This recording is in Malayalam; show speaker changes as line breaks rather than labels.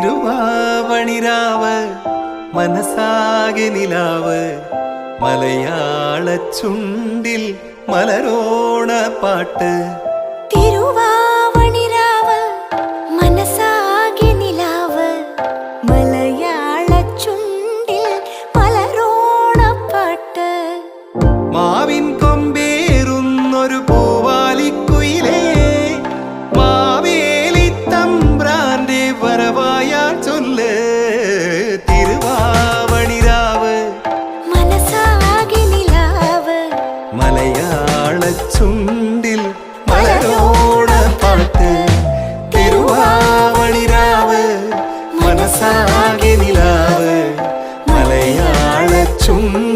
തിരുവാവണിരാവ് മനസാകെ നിലാവ് മലയാള ചുണ്ടിൽ മലരോണ പാട്ട്
തിരുവാവണിരാവ് മനസാകെ നിലാവ് മലയാള ചുണ്ടിൽ മലരോണ പാട്ട്
മാവിൻ കൊമ്പേറുന്നൊരു പൂവാലിക്കുയിലേ മാവേലി തമ്പ്രാന്റെ വരവായാൽ ചൊല്ല് തിരുവാവണിരാവ്
മനസാകെ നിലാവ്
മലയാള ചുണ്ടിൽ മലരോണ പാട്ട് തിരുവാവണിരാവ് മനസാകെ നിലാവ് മലയാള ചുണ്ടിൽ